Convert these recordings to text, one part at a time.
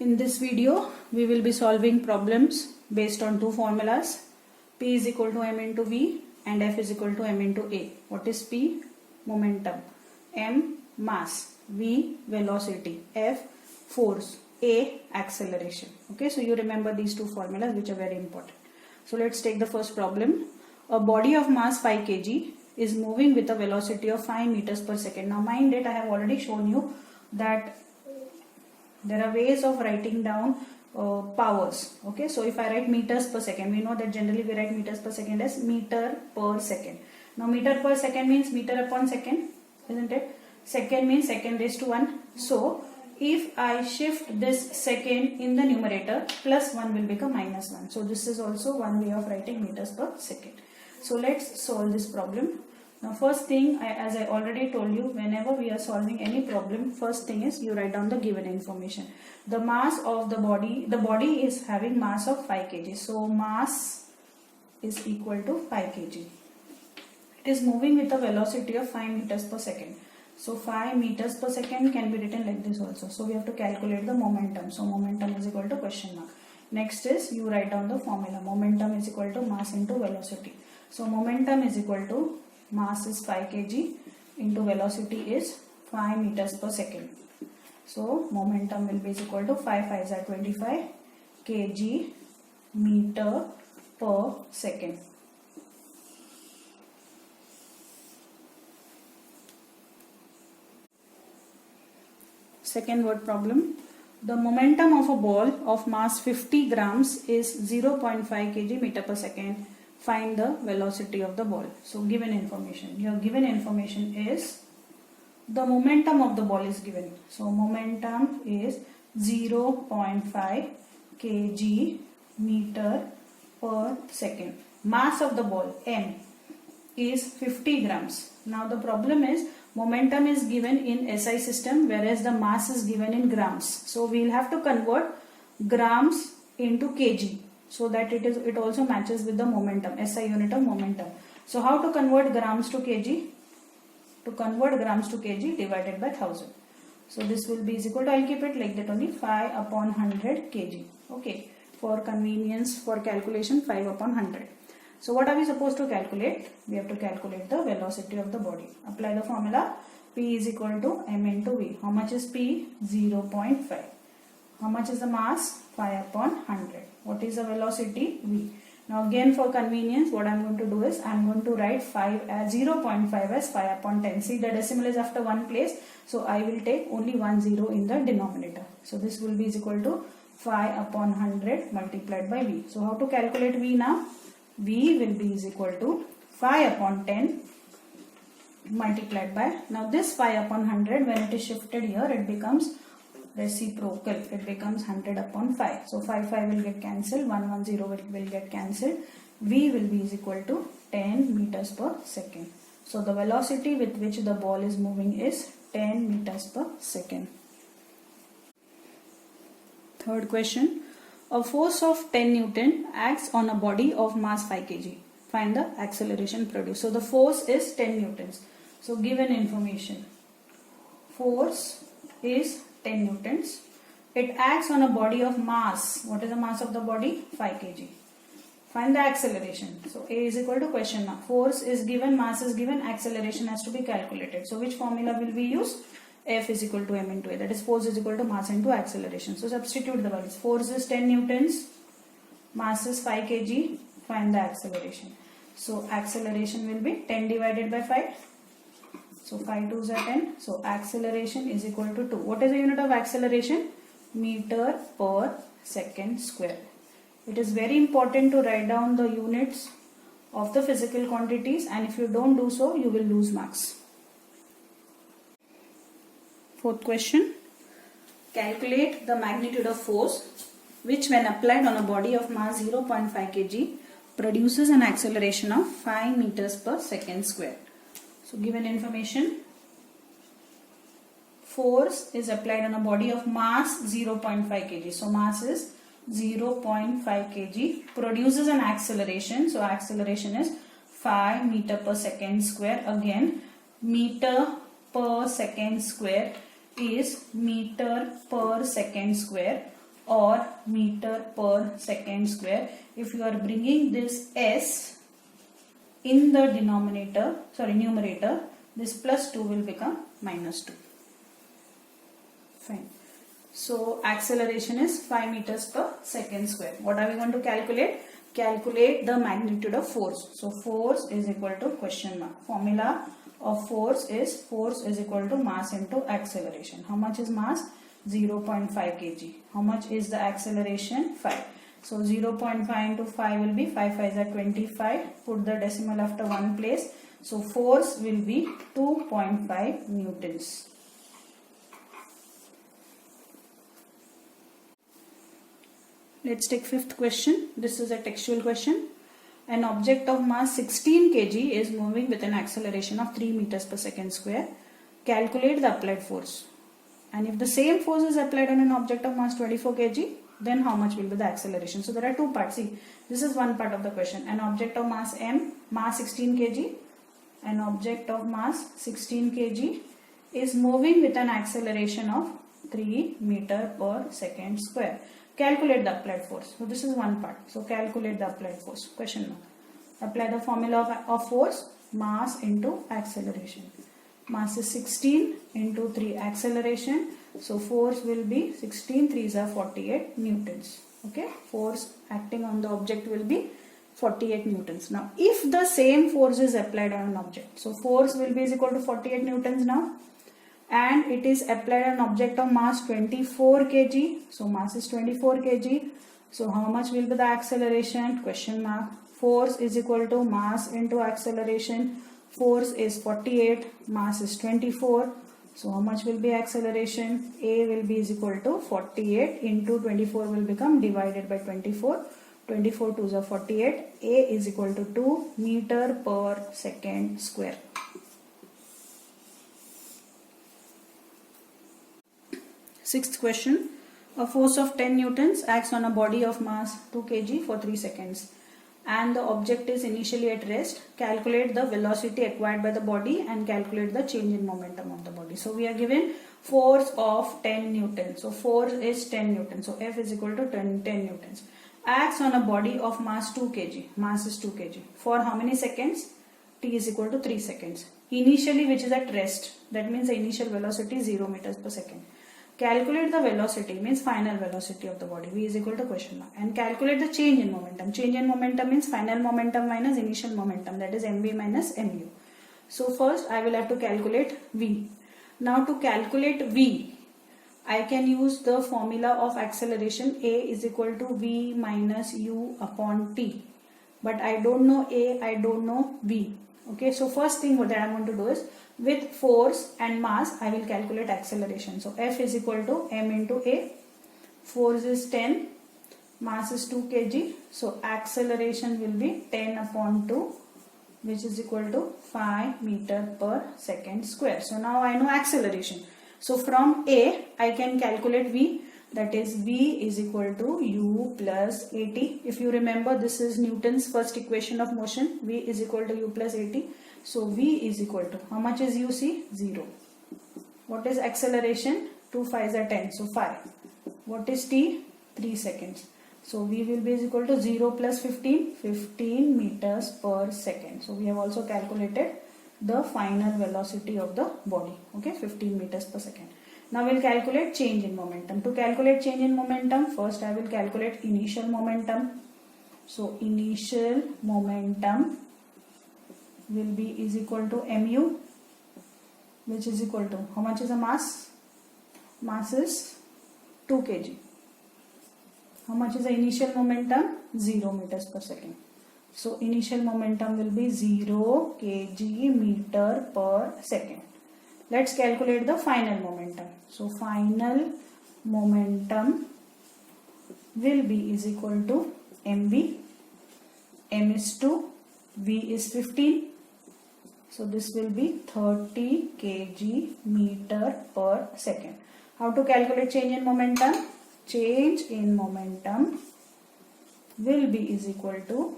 In this video, we will be solving problems based on two formulas. P is equal to m into V and F is equal to m into A. What is P? Momentum. M, mass. V, velocity. F, force. A, acceleration. Okay, so you remember these two formulas which are very important. So let's take the first problem. A body of mass 5 kg is moving with a velocity of 5 meters per second. Now mind it, I have already shown you that there are ways of writing down powers. Okay, so if I write meters per second, we know that generally we write meters per second as meter per second. Now meter per second means meter upon second, isn't it? Second means second raised to 1. So if I shift this second in the numerator, plus 1 will become minus 1. So this is also one way of writing meters per second. So let's solve this problem. Now first thing, as I already told you, whenever we are solving any problem, first thing is you write down the given information. The mass of the body is having mass of 5 kg. So mass is equal to 5 kg. It is moving with a velocity of 5 meters per second. So 5 meters per second can be written like this also. So we have to calculate the momentum. So momentum is equal to question mark. Next is you write down the formula. Momentum is equal to mass into velocity. So momentum is equal to mass is 5 kg into velocity is 5 meters per second. So momentum will be equal to 5 5s are 25 kg meter per second. Second word problem. The momentum of a ball of mass 50 grams is 0.5 kg meter per second. Find the velocity of the ball. So given information. Your given information is the momentum of the ball is given. So momentum is 0.5 kg meter per second. Mass of the ball M is 50 grams. Now the problem is momentum is given in SI system whereas the mass is given in grams. So we will have to convert grams into kg so that it also matches with the momentum, SI unit of momentum. So how to convert grams to kg? To convert grams to kg divided by 1000. So this will be equal to, I'll keep it like that only, 5 upon 100 kg. Okay, for convenience for calculation 5 upon 100. So what are we supposed to calculate? We have to calculate the velocity of the body. Apply the formula. P is equal to m into V. How much is P? 0.5. How much is the mass? 5 upon 100. What is the velocity? V. Now again for convenience, what I am going to do is I am going to write 5 as 0.5 as 5 upon 10. See, the decimal is after one place. So I will take only 1 0 in the denominator. So this will be equal to 5 upon 100 multiplied by V. So how to calculate V now? V will be equal to 5 upon 10 multiplied by, now this 5 upon 100 when it is shifted here it becomes reciprocal, it becomes 100 upon 5. So 5 5 will get cancelled, 1 1 0 will get cancelled. V will be equal to 10 meters per second. So the velocity with which the ball is moving is 10 meters per second. Third question. A force of 10 Newton acts on a body of mass 5 kg. Find the acceleration produced. So the force is 10 Newtons. So given information. Force is 10 Newtons. It acts on a body of mass. What is the mass of the body? 5 kg. Find the acceleration. So A is equal to question mark. Force is given, mass is given, acceleration has to be calculated. So which formula will we use? F is equal to m into A. That is force is equal to mass into acceleration. So substitute the values. Force is 10 Newtons. Mass is 5 kg. Find the acceleration. So acceleration will be 10 divided by 5. So 5 2s are 10. So acceleration is equal to 2. What is the unit of acceleration? Meter per second square. It is very important to write down the units of the physical quantities, and if you don't do so, you will lose marks. Fourth question. Calculate the magnitude of force which when applied on a body of mass 0.5 kg produces an acceleration of 5 meters per second square. So given information, force is applied on a body of mass 0.5 kg. So mass is 0.5 kg, produces an acceleration. So acceleration is 5 meter per second square. Again, meter per second square is meter per second square or meter per second square. If you are bringing this s in the numerator, this plus 2 will become minus 2. Fine. So acceleration is 5 meters per second square. What are we going to calculate? Calculate the magnitude of force. So force is equal to question mark. Formula of force is equal to mass into acceleration. How much is mass? 0.5 kg. How much is the acceleration? 5. So 0.5 into 5 will be 5 5s are 25. Put the decimal after one place. So force will be 2.5 newtons. Let's take fifth question. This is a textual question. An object of mass 16 kg is moving with an acceleration of 3 meters per second square. Calculate the applied force. And if the same force is applied on an object of mass 24 kg, then how much will be the acceleration? So there are two parts. See, this is one part of the question. An object of mass m, mass 16 kg, an object of mass 16 kg is moving with an acceleration of 3 meter per second square. Calculate the applied force. So this is one part. So calculate the applied force. Question mark. Apply the formula of force, mass into acceleration. Mass is 16 into 3 acceleration. So force will be 16 3s are 48 newtons. Okay. Force acting on the object will be 48 newtons. Now if the same force is applied on an object, so force will be is equal to 48 newtons now, and it is applied on an object of mass 24 kg. So mass is 24 kg. So how much will be the acceleration? Question mark. Force is equal to mass into acceleration. Force is 48, mass is 24. So how much will be acceleration? A will be is equal to 48 into 24 will become divided by 24. 24 2s are 48. A is equal to 2 meter per second square. Sixth question. A force of 10 newtons acts on a body of mass 2 kg for 3 seconds and the object is initially at rest. Calculate the velocity acquired by the body and calculate the change in momentum of the body. So we are given force of 10 newtons. So force is 10 newtons. So F is equal to 10 newtons. Acts on a body of mass 2 kg. Mass is 2 kg. For how many seconds? T is equal to 3 seconds. Initially, which is at rest. That means the initial velocity is 0 meters per second. Calculate the velocity, means final velocity of the body. V is equal to question mark. And calculate the change in momentum. Change in momentum means final momentum minus initial momentum. That is mv minus mu. So first I will have to calculate V. Now to calculate V, I can use the formula of acceleration. A is equal to V minus u upon t. But I don't know A, I don't know V. Okay, so first thing that I am going to do is, with force and mass, I will calculate acceleration. So F is equal to m into A. Force is 10, mass is 2 kg. So acceleration will be 10 upon 2, which is equal to 5 meter per second square. So now I know acceleration. So from A, I can calculate V. That is V is equal to u plus at. If you remember, this is Newton's first equation of motion. V is equal to u plus at. So V is equal to, how much is UC? 0. What is acceleration? 2 5s are 10. So 5. What is T? 3 seconds. So V will be is equal to 0 plus 15. 15 meters per second. So we have also calculated the final velocity of the body. Okay, 15 meters per second. Now we'll calculate change in momentum. To calculate change in momentum, first I will calculate initial momentum. So initial momentum will be is equal to mu, which is equal to, how much is the mass? Mass is 2 kg. How much is the initial momentum? 0 meters per second. So initial momentum will be 0 kg meter per second. Let's calculate the final momentum. So final momentum will be is equal to mv. M is 2, v is 15. So this will be 30 kg meter per second. How to calculate change in momentum? Change in momentum will be is equal to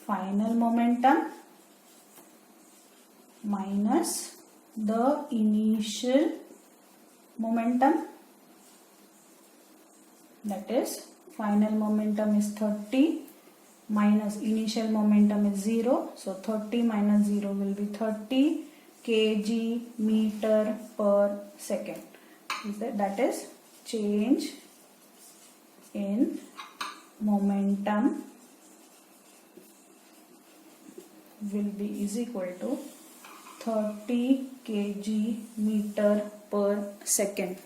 final momentum minus the initial momentum, that is final momentum is 30 minus initial momentum is 0, so 30 minus 0 will be 30 kg meter per second. That is change in momentum will be is equal to 30 kg meter per second.